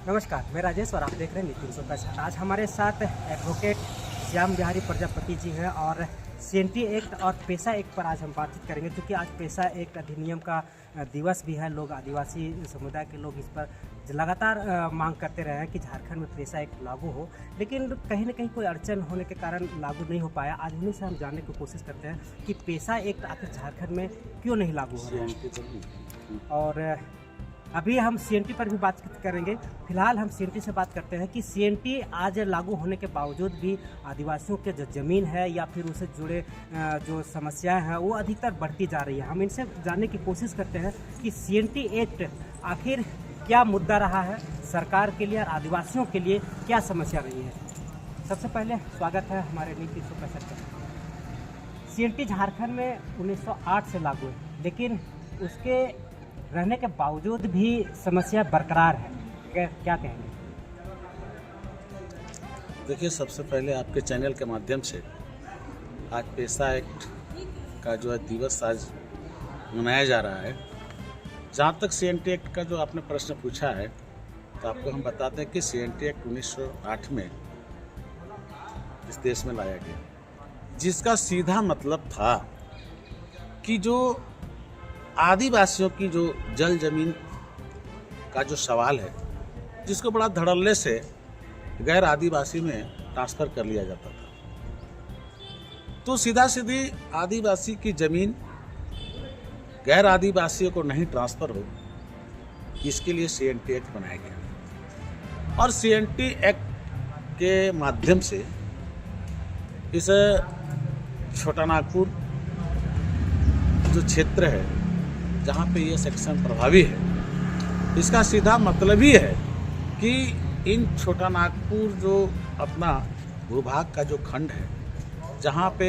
नमस्कार, मैं राजेश और आप देख रहे हैं नितिन सुपरस्टार। आज हमारे साथ एडवोकेट श्याम बिहारी प्रजापति जी हैं और सीएनटी एक्ट और पेशा एक्ट पर आज हम बातचीत करेंगे, क्योंकि आज पेशा एक्ट अधिनियम का दिवस भी है। लोग आदिवासी समुदाय के लोग इस पर लगातार मांग करते रहे हैं कि झारखंड में पेशा एक्ट लागू हो, लेकिन कहीं ना कहीं कोई अड़चन होने के कारण लागू नहीं हो पाया। आज उन्हीं से हम जानने की कोशिश करते हैं कि पेशा एक्ट आखिर झारखंड में क्यों नहीं लागू हो रहा है। और अभी हम सीएनटी पर भी बात करेंगे। फिलहाल हम सीएनटी से बात करते हैं कि सीएनटी आज लागू होने के बावजूद भी आदिवासियों के जो ज़मीन है या फिर उससे जुड़े जो समस्याएं हैं वो अधिकतर बढ़ती जा रही है। हम इनसे जानने की कोशिश करते हैं कि सीएनटी एक्ट आखिर क्या मुद्दा रहा है सरकार के लिए और आदिवासियों के लिए क्या समस्या रही है। सबसे पहले स्वागत है हमारे नीति सुपरस्टार। सीएनटी झारखंड में 1908 से लागू है, लेकिन उसके रहने के बावजूद भी समस्या बरकरार है। क्या कहेंगे? देखिए, सबसे पहले आपके चैनल के माध्यम से आज पेशा एक्ट का जो है दिवस आज मनाया जा रहा है। जहाँ तक सीएनटी एक्ट का जो आपने प्रश्न पूछा है, तो आपको हम बताते हैं कि सीएनटी एक्ट 1908 में इस देश में लाया गया, जिसका सीधा मतलब था कि जो आदिवासियों की जो जल जमीन का जो सवाल है, जिसको बड़ा धड़ल्ले से गैर आदिवासी में ट्रांसफ़र कर लिया जाता था, तो सीधा सीधी आदिवासी की ज़मीन गैर आदिवासियों को नहीं ट्रांसफ़र हो, इसके लिए सीएनटी एक्ट बनाया गया। और सीएनटी एक्ट के माध्यम से इस छोटा नागपुर जो क्षेत्र है जहाँ पे ये सेक्शन प्रभावी है, इसका सीधा मतलब ही है कि इन छोटा नागपुर जो अपना भूभाग का जो खंड है, जहाँ पे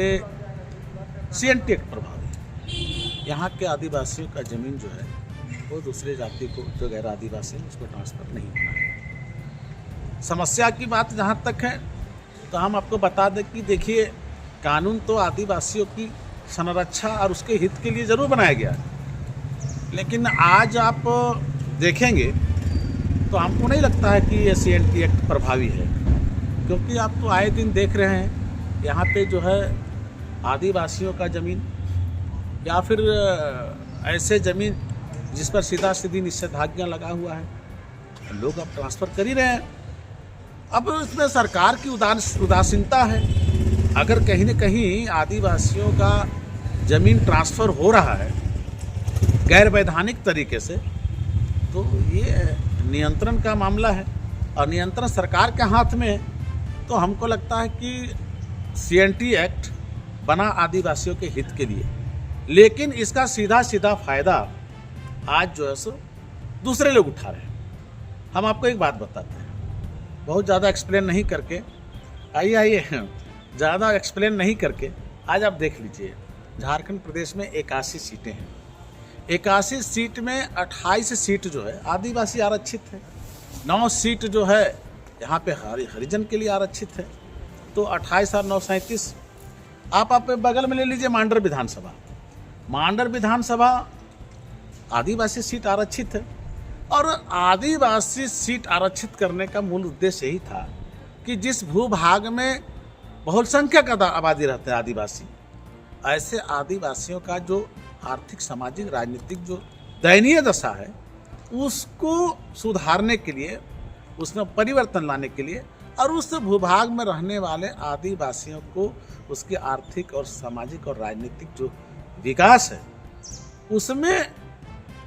सीएनटी एक्ट प्रभावी है, यहाँ के आदिवासियों का ज़मीन जो है वो दूसरे जाति को, जो गैर आदिवासी है, उसको ट्रांसफ़र नहीं होना है। समस्या की बात जहाँ तक है, तो हम आपको बता दें कि देखिए, कानून तो आदिवासियों की संरक्षा और उसके हित के लिए ज़रूर बनाया गया है, लेकिन आज आप देखेंगे तो हमको नहीं लगता है कि ये सीएनटी एक्ट प्रभावी है, क्योंकि आप तो आए दिन देख रहे हैं यहाँ पे जो है आदिवासियों का ज़मीन या फिर ऐसे ज़मीन जिस पर सीधा सीधी निषेधाज्ञा लगा हुआ है, लोग अब ट्रांसफ़र कर ही रहे हैं। अब इसमें सरकार की उदासीनता है। अगर कहीं न कहीं आदिवासियों का ज़मीन ट्रांसफ़र हो रहा है गैर वैधानिक तरीके से, तो ये नियंत्रण का मामला है और नियंत्रण सरकार के हाथ में है। तो हमको लगता है कि सीएनटी एक्ट बना आदिवासियों के हित के लिए, लेकिन इसका सीधा सीधा फ़ायदा आज जो है सो दूसरे लोग उठा रहे हैं। हम आपको एक बात बताते हैं, बहुत ज़्यादा एक्सप्लेन नहीं करके, आइए ज़्यादा एक्सप्लेन नहीं करके आज आप देख लीजिए, झारखंड प्रदेश में 81 सीटें हैं। 81 सीट में 28 सीट जो है आदिवासी आरक्षित है, 9 सीट जो है यहाँ पे हरिजन के लिए आरक्षित है। तो 28 और 9 37। आप बगल में ले लीजिए मांडर विधानसभा। मांडर विधानसभा आदिवासी सीट आरक्षित है, और आदिवासी सीट आरक्षित करने का मूल उद्देश्य यही था कि जिस भूभाग में बहुसंख्यक आबादी रहते हैं आदिवासी, ऐसे आदिवासियों का जो आर्थिक, सामाजिक, राजनीतिक जो दयनीय दशा है, उसको सुधारने के लिए, उसमें परिवर्तन लाने के लिए, और उस भूभाग में रहने वाले आदिवासियों को उसके आर्थिक और सामाजिक और राजनीतिक जो विकास है उसमें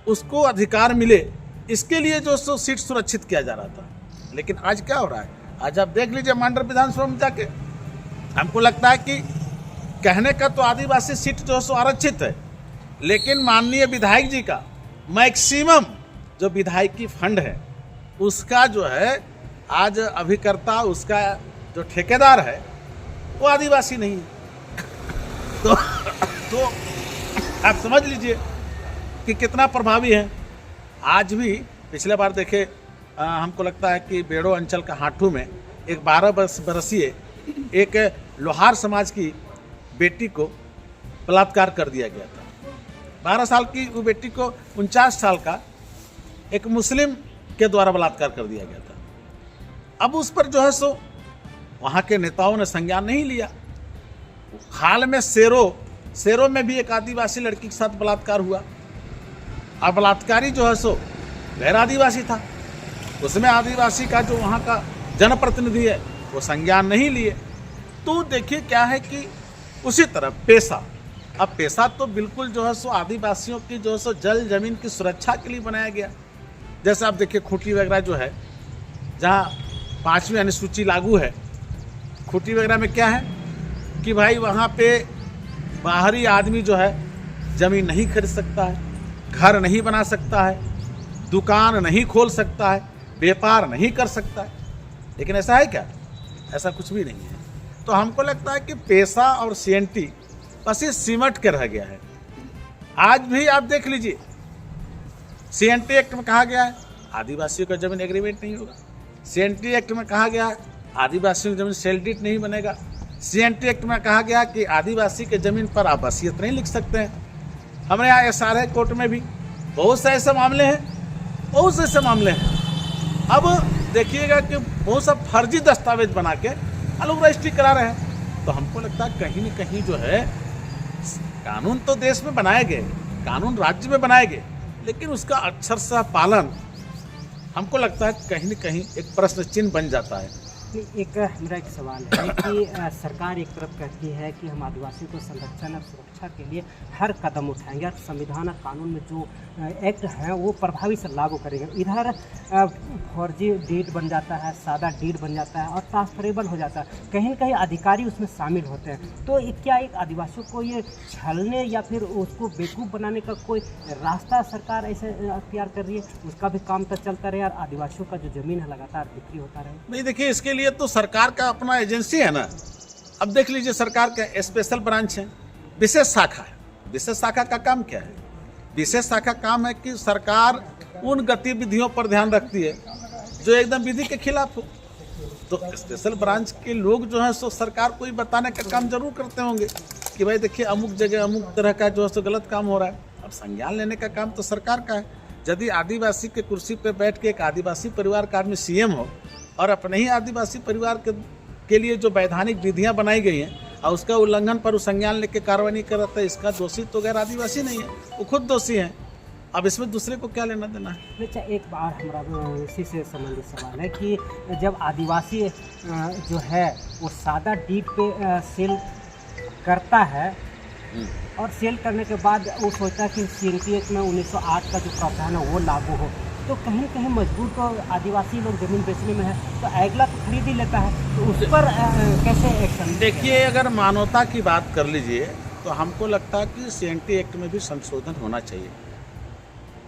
उसको अधिकार मिले, इसके लिए जो सीट सुरक्षित किया जा रहा था। लेकिन आज क्या हो रहा है, आज आप देख लीजिए मांडर विधानसभा में जाके, हमको लगता है कि कहने का तो आदिवासी सीट जो है सो आरक्षित है, लेकिन माननीय विधायक जी का मैक्सिमम जो विधायकी फंड है उसका जो है आज अभिकर्ता, उसका जो ठेकेदार है वो आदिवासी नहीं है। तो आप समझ लीजिए कि कितना प्रभावी है। आज भी पिछले बार देखे, हमको लगता है कि बेड़ो अंचल का हाटू में एक 12 बरसीय एक लोहार समाज की बेटी को बलात्कार कर दिया गया था। 12 साल की वो बेटी को 49 साल का एक मुस्लिम के द्वारा बलात्कार कर दिया गया था। अब उस पर जो है सो वहाँ के नेताओं ने संज्ञान नहीं लिया। हाल में शेरों में भी एक आदिवासी लड़की के साथ बलात्कार हुआ, और बलात्कारी जो है सो गैर आदिवासी था। उसमें आदिवासी का जो वहाँ का जनप्रतिनिधि है वो संज्ञान नहीं लिए। तो देखिए क्या है कि उसी तरह पेशा, अब पेशा तो बिल्कुल जो है सो आदिवासियों की जो है सो जल जमीन की सुरक्षा के लिए बनाया गया। जैसे आप देखिए खूंटी वगैरह जो है, जहाँ 5वीं अनुसूची लागू है, खूंटी वगैरह में क्या है कि भाई वहाँ पे बाहरी आदमी जो है ज़मीन नहीं खरीद सकता है, घर नहीं बना सकता है, दुकान नहीं खोल सकता है, व्यापार नहीं कर सकता है। लेकिन ऐसा है क्या? ऐसा कुछ भी नहीं है। तो हमको लगता है कि पेशा और CNT बस ये सिमट के रह गया है। आज भी आप देख लीजिए, CNT एक्ट में कहा गया है आदिवासियों का जमीन एग्रीमेंट नहीं होगा। CNT एक्ट में कहा गया है आदिवासियों की जमीन सेल डीड नहीं बनेगा। CNT एक्ट में कहा गया कि आदिवासी के जमीन पर आप वसीयत नहीं लिख सकते हैं। हमारे यहाँ SRA कोर्ट में भी बहुत से ऐसे मामले हैं, बहुत से ऐसे मामले हैं। अब देखिएगा कि बहुत सा फर्जी दस्तावेज बना के लोग रजिस्ट्री करा रहे हैं। तो हमको लगता है कहीं न कहीं जो है कानून तो देश में बनाए गए, कानून राज्य में बनाए गए, लेकिन उसका अक्षरशः पालन हमको लगता है कहीं न कहीं एक प्रश्न चिन्ह बन जाता है। मेरा एक सवाल है कि सरकार एक तरफ कहती है कि हम आदिवासियों को संरक्षण और सुरक्षा के लिए हर कदम उठाएंगे और संविधान और कानून में जो एक्ट हैं वो प्रभावी से लागू करेंगे। इधर फर्जी डीड बन जाता है, सादा डीड बन जाता है और ट्रांसफरेबल हो जाता है। कहीं न कहीं अधिकारी उसमें शामिल होते हैं। तो क्या एक आदिवासियों को ये छलने या फिर उसको बेवकूफ़ बनाने का कोई रास्ता सरकार ऐसे अख्तियार कर रही है? उसका भी काम तो चलता रहे और आदिवासियों का जो ज़मीन है लगातार बिक्री होता रहे। नहीं, देखिए इसके लिए तो सरकार का अपना एजेंसी है ना। अब देख लीजिए, सरकार का स्पेशल ब्रांच है, विशेष शाखा है। विशेष शाखा का काम क्या है? विशेष शाखा काम है कि सरकार उन गतिविधियों पर ध्यान रखती है जो एकदम विधि के खिलाफ हो। तो स्पेशल ब्रांच के लोग जो है सो सरकार को ही बताने का काम जरूर करते होंगे कि भाई देखिए अमुक जगह अमुक तरह का जो है सो गलत काम हो रहा है। अब संज्ञान लेने का काम तो सरकार का है। यदि आदिवासी के कुर्सी पर बैठ के एक आदिवासी परिवार का आदमी CM हो और अपने ही आदिवासी परिवार के लिए जो वैधानिक विधियां बनाई गई हैं और उसका उल्लंघन पर संज्ञान लेके कार्रवाई नहीं कर रहा था, इसका दोषी तो गैर आदिवासी नहीं है, वो खुद दोषी हैं। अब इसमें दूसरे को क्या लेना देना है? अच्छा, एक बार हमारा इसी से संबंधित सवाल है कि जब आदिवासी जो है वो सादा डीड पे सेल करता है और सेल करने के बाद वो सोचता है कि CNT एक्ट में 1908 का जो प्रावधान है वो लागू हो, तो कहीं न कहीं मजबूर तो आदिवासी लोग ज़मीन बेचने में है, तो अगला तो खरीद ही लेता है। तो उस पर कैसे एक्शन? देखिए, अगर मानवता की बात कर लीजिए तो हमको लगता है कि CNT एक्ट में भी संशोधन होना चाहिए।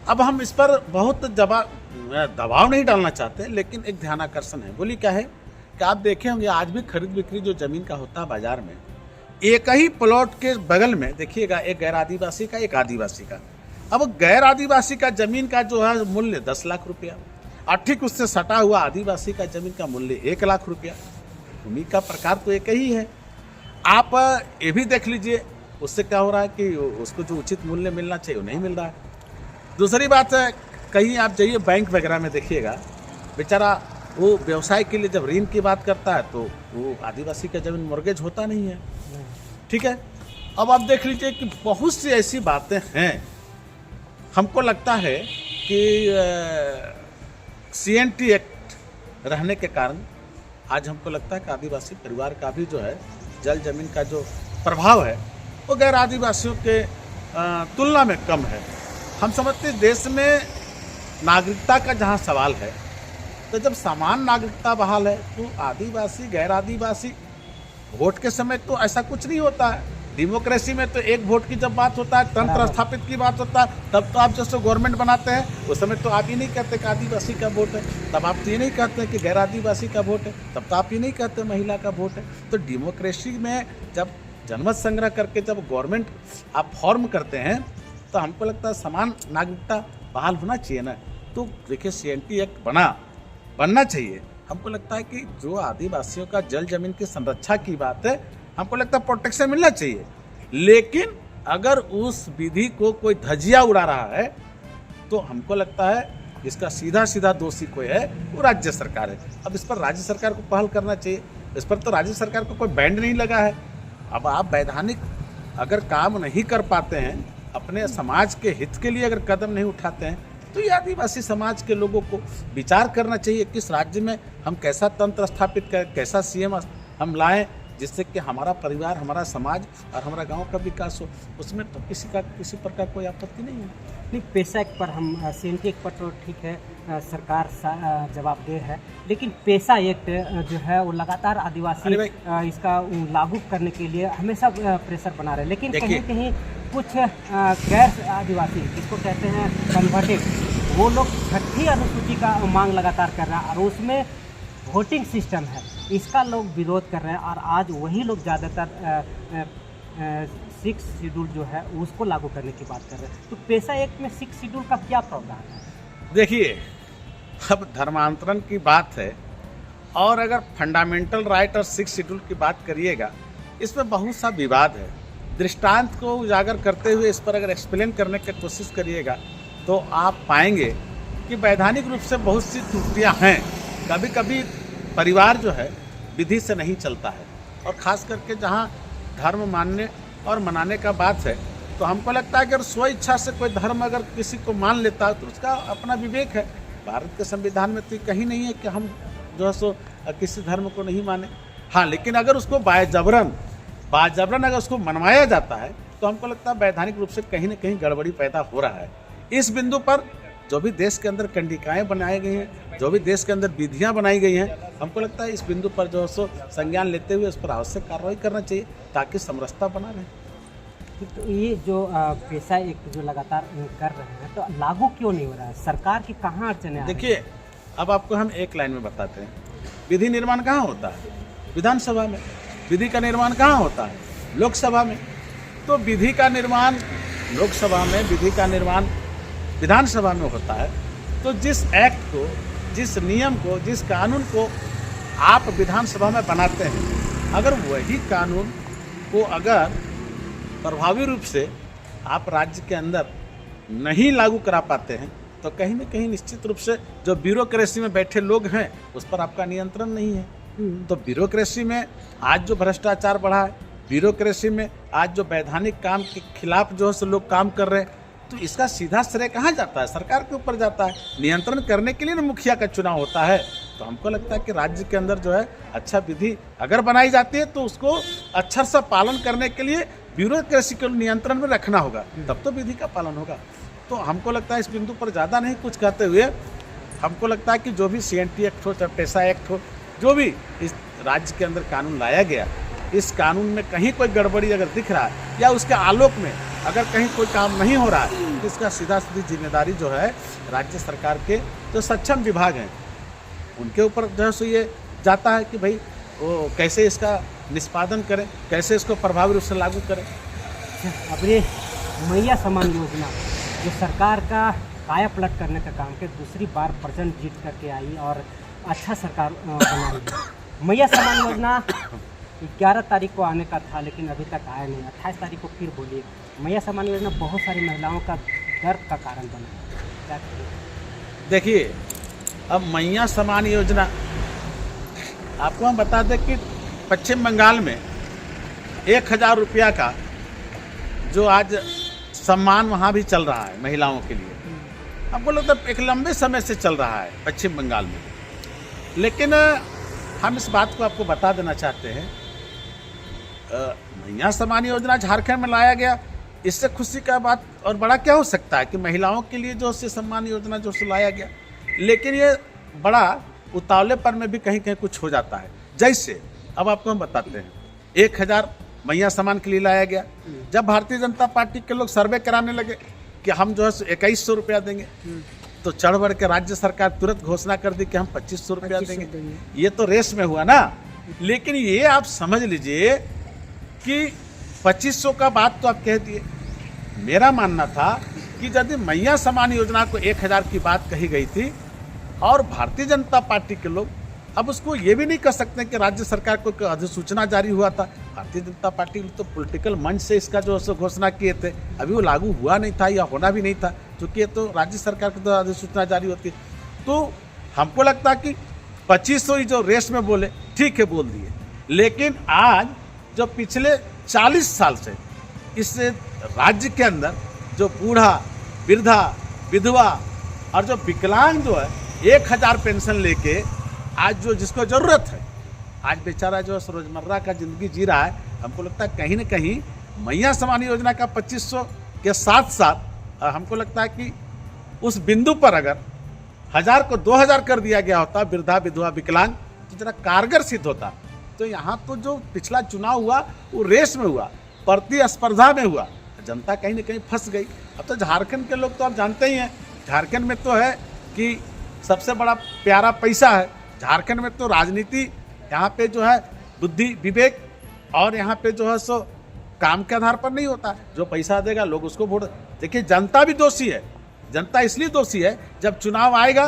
अब हम इस पर बहुत दबाव नहीं डालना चाहते, लेकिन एक ध्यानाकर्षण है। बोली क्या है कि आप देखे होंगे आज भी खरीद बिक्री जो ज़मीन का होता है बाजार में, एक ही प्लॉट के बगल में देखिएगा एक गैर आदिवासी का, एक आदिवासी का। अब गैर आदिवासी का जमीन का जो है मूल्य 10 लाख रुपया और ठीक उससे सटा हुआ आदिवासी का जमीन का मूल्य 1 लाख रुपया। भूमि का प्रकार तो एक ही है। आप ये भी देख लीजिए उससे क्या हो रहा है कि उसको जो उचित मूल्य मिलना चाहिए वो नहीं मिल रहा है। दूसरी बात है, कहीं आप जाइए बैंक वगैरह में देखिएगा, बेचारा वो व्यवसाय के लिए जब ऋण की बात करता है तो वो आदिवासी का जमीन मॉर्गेज होता नहीं है। ठीक है, अब आप देख लीजिए कि बहुत सी ऐसी बातें हैं। हमको लगता है कि CNT एक्ट रहने के कारण आज हमको लगता है कि आदिवासी परिवार का भी जो है जल जमीन का जो प्रभाव है वो गैर आदिवासियों के तुलना में कम है। हम समझते देश में नागरिकता का जहाँ सवाल है, तो जब समान नागरिकता बहाल है तो आदिवासी गैर आदिवासी वोट के समय तो ऐसा कुछ नहीं होता है। डेमोक्रेसी में तो एक वोट की जब बात होता है, तंत्र स्थापित की बात होता है, तब तो आप जैसे गवर्नमेंट बनाते हैं उस समय तो आप ये नहीं कहते कि आदिवासी का वोट है, तब आप ये नहीं कहते कि गैर आदिवासी का वोट है, तब तो आप ये नहीं कहते महिला का वोट है। तो डेमोक्रेसी में जब जनमत संग्रह करके जब गवर्नमेंट आप फॉर्म करते हैं तो हमको लगता है समान नागरिकता बहाल होना चाहिए ना। तो देखिए CNT एक्ट बनना चाहिए। हमको लगता है कि जो आदिवासियों का जल जमीन की संरक्षा की बात है, हमको लगता है प्रोटेक्शन मिलना चाहिए। लेकिन अगर उस विधि को कोई धजिया उड़ा रहा है तो हमको लगता है इसका सीधा सीधा दोषी कोई है वो राज्य सरकार है। अब इस पर राज्य सरकार को पहल करना चाहिए। इस पर तो राज्य सरकार को कोई बैंड नहीं लगा है। अब आप वैधानिक अगर काम नहीं कर पाते हैं, अपने समाज के हित के लिए अगर कदम नहीं उठाते हैं, तो ये आदिवासी समाज के लोगों को विचार करना चाहिए किस राज्य में हम कैसा तंत्र स्थापित करें, कैसा सीएम हम लाएं जिससे कि हमारा परिवार, हमारा समाज और हमारा गांव का विकास हो। उसमें तो किसी प्रकार कोई आपत्ति नहीं है। नहीं, पेशा एक्ट पर हम CNT एक्ट पर तो ठीक है, सरकार जवाबदेह है, लेकिन पेशा एक्ट जो है वो लगातार आदिवासी इसका लागू करने के लिए हमेशा प्रेशर बना रहे हैं, लेकिन कहीं न कहीं कुछ गैर आदिवासी जिसको कहते हैं कन्वर्टेड, वो लोग 6ठी अनुसूची का मांग लगातार कर रहे हैं और उसमें वोटिंग सिस्टम है, इसका लोग विरोध कर रहे हैं और आज वही लोग ज़्यादातर 6 शेड्यूल जो है उसको लागू करने की बात कर रहे हैं। तो पेशा एक्ट में 6 शेड्यूल का क्या प्रावधान है? देखिए, अब धर्मांतरण की बात है और अगर फंडामेंटल राइट और 6 शेड्यूल की बात करिएगा, इसमें बहुत सा विवाद है। दृष्टांत को उजागर करते हुए इस पर अगर एक्सप्लेन करने की कोशिश करिएगा तो आप पाएंगे कि वैधानिक रूप से बहुत सी त्रुटियां हैं। कभी कभी परिवार जो है विधि से नहीं चलता है, और ख़ास करके जहां धर्म मानने और मनाने का बात है, तो हमको लगता है कि अगर स्व इच्छा से कोई धर्म अगर किसी को मान लेता है तो उसका अपना विवेक है। भारत के संविधान में तो कहीं नहीं है कि हम जो है सो किसी धर्म को नहीं माने। हाँ, लेकिन अगर उसको बाजबरन अगर उसको मनवाया जाता है तो हमको लगता है वैधानिक रूप से कहीं न कहीं गड़बड़ी पैदा हो रहा है। इस बिंदु पर जो भी देश के अंदर कंडिकाएँ बनाई गई हैं, जो भी देश के अंदर विधियाँ बनाई गई हैं, हमको लगता है इस बिंदु पर जो है सो संज्ञान लेते हुए उस पर आवश्यक कार्रवाई करना चाहिए ताकि समरसता बना रहे। तो ये जो पेशा एक्ट जो लगातार कर रहे हैं, तो लागू क्यों नहीं हो रहा है? सरकार की कहाँ अड़चने आ रही हैं? देखिए, अब आपको हम एक लाइन में बताते हैं। विधि निर्माण कहाँ होता है? विधानसभा में। विधि का निर्माण कहाँ होता है? लोकसभा में। तो विधि का निर्माण लोकसभा में, विधि का निर्माण विधानसभा में होता है। तो जिस एक्ट को, जिस नियम को, जिस कानून को आप विधानसभा में बनाते हैं, अगर वही कानून को अगर प्रभावी रूप से आप राज्य के अंदर नहीं लागू करा पाते हैं, तो कहीं न कहीं निश्चित रूप से जो ब्यूरोक्रेसी में बैठे लोग हैं उस पर आपका नियंत्रण नहीं है। तो ब्यूरोक्रेसी में आज जो भ्रष्टाचार बढ़ा है, ब्यूरोक्रेसी में आज जो वैधानिक काम के खिलाफ जो है लोग काम कर रहे हैं, तो इसका सीधा श्रेय कहाँ जाता है? सरकार के ऊपर जाता है। नियंत्रण करने के लिए ना मुखिया का चुनाव होता है। तो हमको लगता है कि राज्य के अंदर जो है अच्छा विधि अगर बनाई जाती है तो उसको अक्षर से पालन करने के लिए ब्यूरोक्रेसी को नियंत्रण में रखना होगा, तब तो विधि का पालन होगा। तो हमको लगता है इस बिंदु पर ज़्यादा नहीं कुछ कहते हुए, हमको लगता है कि जो भी CNT एक्ट हो, चाहे पेशा एक्ट हो, जो भी इस राज्य के अंदर कानून लाया गया, इस कानून में कहीं कोई गड़बड़ी अगर दिख रहा है या उसके आलोक में अगर कहीं कोई काम नहीं हो रहा है, तो इसका सीधा सीधी जिम्मेदारी जो है राज्य सरकार के जो सक्षम विभाग हैं उनके ऊपर जो है सो ये जाता है कि भाई वो कैसे इसका निष्पादन करें, कैसे इसको प्रभावी रूप से लागू करें। अब ये मैया समान योजना जो सरकार का काया पलट करने का काम के दूसरी बार प्रचंड जीत करके आई और अच्छा सरकार बनाई। मैया समान योजना 11 तारीख को आने का था, लेकिन अभी तक आया नहीं। 28 तारीख को फिर बोलिए। मैया समान योजना बहुत सारी महिलाओं का दर्द का कारण बना। क्या करिए? देखिए, अब मैया समान योजना आपको हम बता दें कि पश्चिम बंगाल में 1000 रुपया का जो आज सम्मान वहाँ भी चल रहा है महिलाओं के लिए। आपको लगता है एक लंबे समय से चल रहा है पश्चिम बंगाल में, लेकिन हम इस बात को आपको बता देना चाहते हैं, मैया समान योजना झारखंड में लाया गया, इससे खुशी का बात और बड़ा क्या हो सकता है कि महिलाओं के लिए जो सम्मान योजना जो लाया गया, लेकिन ये बड़ा उतावलेपन में भी कहीं कहीं कुछ हो जाता है। जैसे अब आपको हम बताते हैं, 1000 मैया समान के लिए लाया गया। जब भारतीय जनता पार्टी के लोग सर्वे कराने लगे कि हम जो है 2100 रुपया देंगे, तो चढ़ बढ़ के राज्य सरकार तुरंत घोषणा कर दी कि हम 2500 रुपया देंगे। ये तो रेस में हुआ ना। लेकिन ये आप समझ लीजिए कि 2500 का बात तो आप कह दिए। मेरा मानना था कि यदि मैया समान योजना को 1000 की बात कही गई थी और भारतीय जनता पार्टी के लोग अब उसको ये भी नहीं कह सकते कि राज्य सरकार को अधिसूचना जारी हुआ था। भारतीय जनता पार्टी तो पॉलिटिकल मंच से इसका जो है घोषणा किए थे, अभी वो लागू हुआ नहीं था या होना भी नहीं था, क्योंकि ये तो राज्य सरकार की तो अधिसूचना जारी होती है। तो हमको लगता कि 2500 ही जो रेस में बोले, ठीक है बोल दिए, लेकिन आज जो पिछले 40 साल से इस राज्य के अंदर जो बूढ़ा, वृद्धा, विधवा और जो विकलांग जो है 1000 पेंशन लेके आज जो जिसको ज़रूरत है, आज बेचारा जो रोजमर्रा का ज़िंदगी जी रहा है, हमको लगता है कहीं न कहीं मैया समान योजना का 2500 के साथ साथ हमको लगता है कि उस बिंदु पर अगर 1000 को 2000 कर दिया गया होता, वृद्धा, विधवा, विकलांग, तो जरा कारगर सिद्ध होता। तो यहाँ तो जो पिछला चुनाव हुआ वो रेस में हुआ, प्रतिस्पर्धा में हुआ, जनता कहीं न कहीं फंस गई। अब तो झारखंड के लोग तो आप जानते ही हैं, झारखंड में तो है कि सबसे बड़ा प्यारा पैसा है। झारखंड में तो राजनीति यहाँ पे जो है बुद्धि, विवेक और यहाँ पे जो है सो काम के आधार पर नहीं होता। जो पैसा देगा लोग उसको वोट। देखिए, जनता भी दोषी है। जनता इसलिए दोषी है, जब चुनाव आएगा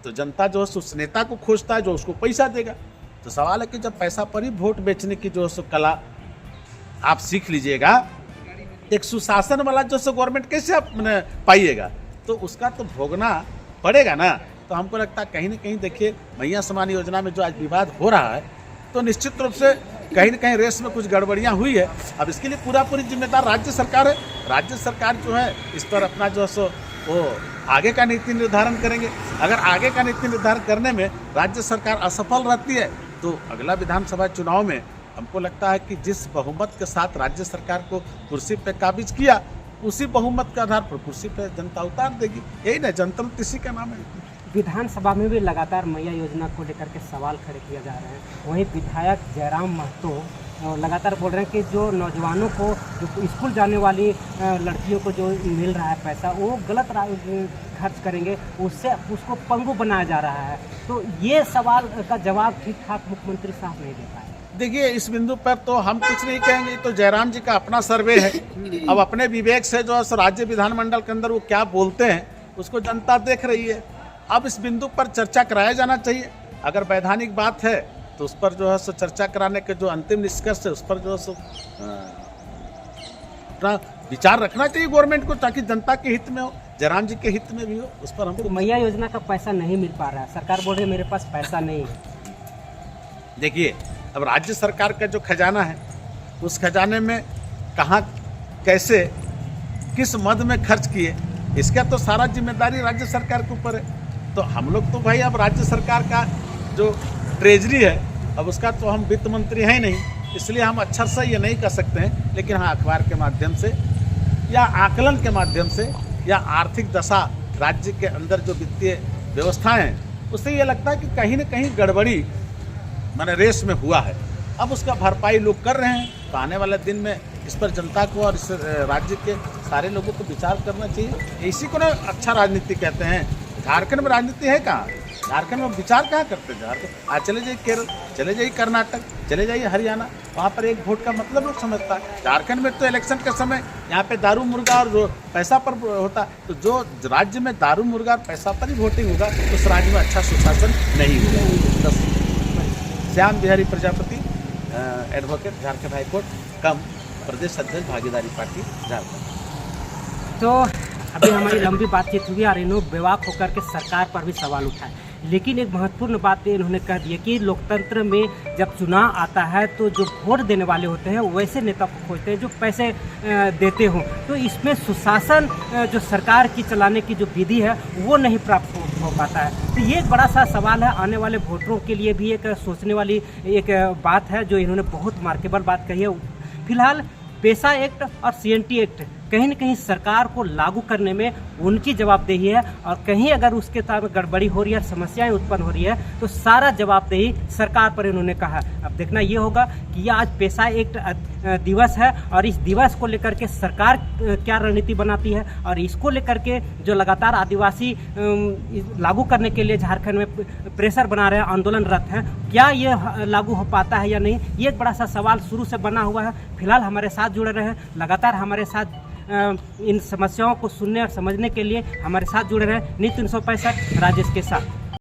तो जनता जो है उस नेता को खोजता है जो उसको पैसा देगा। तो सवाल है कि जब पैसा पर ही वोट बेचने की जो है कला आप सीख लीजिएगा, एक सुशासन वाला जो सो गवर्नमेंट कैसे आप पाइएगा, तो उसका तो भोगना पड़ेगा ना। तो हमको लगता है कहीं न कहीं देखिए, मैया समान योजना में जो आज विवाद हो रहा है, तो निश्चित रूप से कहीं न कहीं रेस में कुछ गड़बड़ियां हुई है। अब इसके लिए पूरी जिम्मेदार राज्य सरकार है। राज्य सरकार जो है इस पर अपना जो है सो वो आगे का नीति निर्धारण करेंगे। अगर आगे का नीति निर्धारण करने में राज्य सरकार असफल रहती है, तो अगला विधानसभा चुनाव में हमको लगता है कि जिस बहुमत के साथ राज्य सरकार को कुर्सी पे काबिज किया, उसी बहुमत के आधार पर कुर्सी पे जनता उतार देगी। यही ना, जनतंत्र इसी का नाम है। विधानसभा में भी लगातार मैया योजना को लेकर के सवाल खड़े किए जा रहे हैं। वहीं विधायक जयराम महतो लगातार बोल रहे हैं कि जो नौजवानों को, जो स्कूल जाने वाली लड़कियों को जो मिल रहा है पैसा, वो गलत खर्च करेंगे, उससे उसको पंगु बनाया जा रहा है। तो ये सवाल का जवाब ठीक ठाक मुख्यमंत्री साहब नहीं दे पाए। देखिए, इस बिंदु पर तो हम कुछ नहीं कहेंगे, तो जयराम जी का अपना सर्वे है। अब अपने विवेक से जो है राज्य विधानमंडल के अंदर वो क्या बोलते हैं, उसको जनता देख रही है। अब इस बिंदु पर चर्चा कराया जाना चाहिए। अगर वैधानिक बात है तो उस पर जो है सो चर्चा कराने के जो अंतिम निष्कर्ष है, उस पर जो है सो अपना विचार रखना चाहिए गवर्नमेंट को, ताकि जनता के हित में हो, जयराम जी के हित में भी हो। उस पर हमको मैया योजना का पैसा नहीं मिल पा रहा है, सरकार बोल रही है मेरे पास पैसा नहीं है। देखिए, अब राज्य सरकार का जो खजाना है, उस खजाने में कहाँ, कैसे, किस मद में खर्च किए, इसका तो सारा जिम्मेदारी राज्य सरकार के ऊपर है। तो हम लोग तो भाई अब राज्य सरकार का जो ट्रेजरी है, अब उसका तो हम वित्त मंत्री हैं नहीं, इसलिए हम अक्षर से ये नहीं कर सकते हैं। लेकिन हाँ, अखबार के माध्यम से या आकलन के माध्यम से या आर्थिक दशा राज्य के अंदर जो वित्तीय व्यवस्थाएं हैं, उससे ये लगता है कि कहीं न कहीं गड़बड़ी माने रेस में हुआ है। अब उसका भरपाई लोग कर रहे हैं। तो आने वाले दिन में इस पर जनता को और इस राज्य के सारे लोगों को विचार करना चाहिए। इसी को ना अच्छा राजनीति कहते हैं। झारखंड में राजनीति है कहाँ? झारखंड में विचार कहाँ करते हैं? झारखंड आज चले जाइए केरल, चले जाइए कर्नाटक, चले जाइए हरियाणा, वहाँ पर एक वोट का मतलब लोग समझता है। झारखंड में तो इलेक्शन के समय यहाँ पे दारू मुर्गा और पैसा पर होता है। तो जो राज्य में दारू मुर्गा और पैसा पर ही वोटिंग होगा, उस राज्य में अच्छा सुशासन नहीं होगा। श्याम बिहारी प्रजापति, एडवोकेट, झारखंड हाईकोर्ट, कम प्रदेश अध्यक्ष, भागीदारी पार्टी, झारखंड। तो अभी हमारी लंबी बातचीत हुई और इन्होंने बेवाक होकर के सरकार पर भी सवाल उठाए, लेकिन एक महत्वपूर्ण बात इन्होंने कह दी कि लोकतंत्र में जब चुनाव आता है तो जो वोट देने वाले होते हैं वैसे नेता को खोजते हैं जो पैसे देते हों। तो इसमें सुशासन जो सरकार की चलाने की जो विधि है वो नहीं प्राप्त हो पाता है। तो ये एक बड़ा सा सवाल है, आने वाले वोटरों के लिए भी एक सोचने वाली एक बात है जो इन्होंने बहुत मार्केबल बात कही है। फिलहाल पेशा एक्ट और CNT एक्ट कहीं न कहीं सरकार को लागू करने में उनकी जवाबदेही है, और कहीं अगर उसके साथ गड़बड़ी हो रही है, समस्याएं उत्पन्न हो रही है, तो सारा जवाबदेही सरकार पर इन्होंने कहा। अब देखना ये होगा कि यह आज पेशा एक्ट दिवस है और इस दिवस को लेकर के सरकार क्या रणनीति बनाती है, और इसको लेकर के जो लगातार आदिवासी लागू करने के लिए झारखंड में प्रेशर बना रहे हैं, आंदोलनरत हैं, क्या ये लागू हो पाता है या नहीं, ये एक बड़ा सा सवाल शुरू से बना हुआ है। फिलहाल हमारे साथ जुड़े रहे, लगातार हमारे साथ इन समस्याओं को सुनने और समझने के लिए हमारे साथ जुड़े रहे। न्यूज़ 365 राजेश के साथ।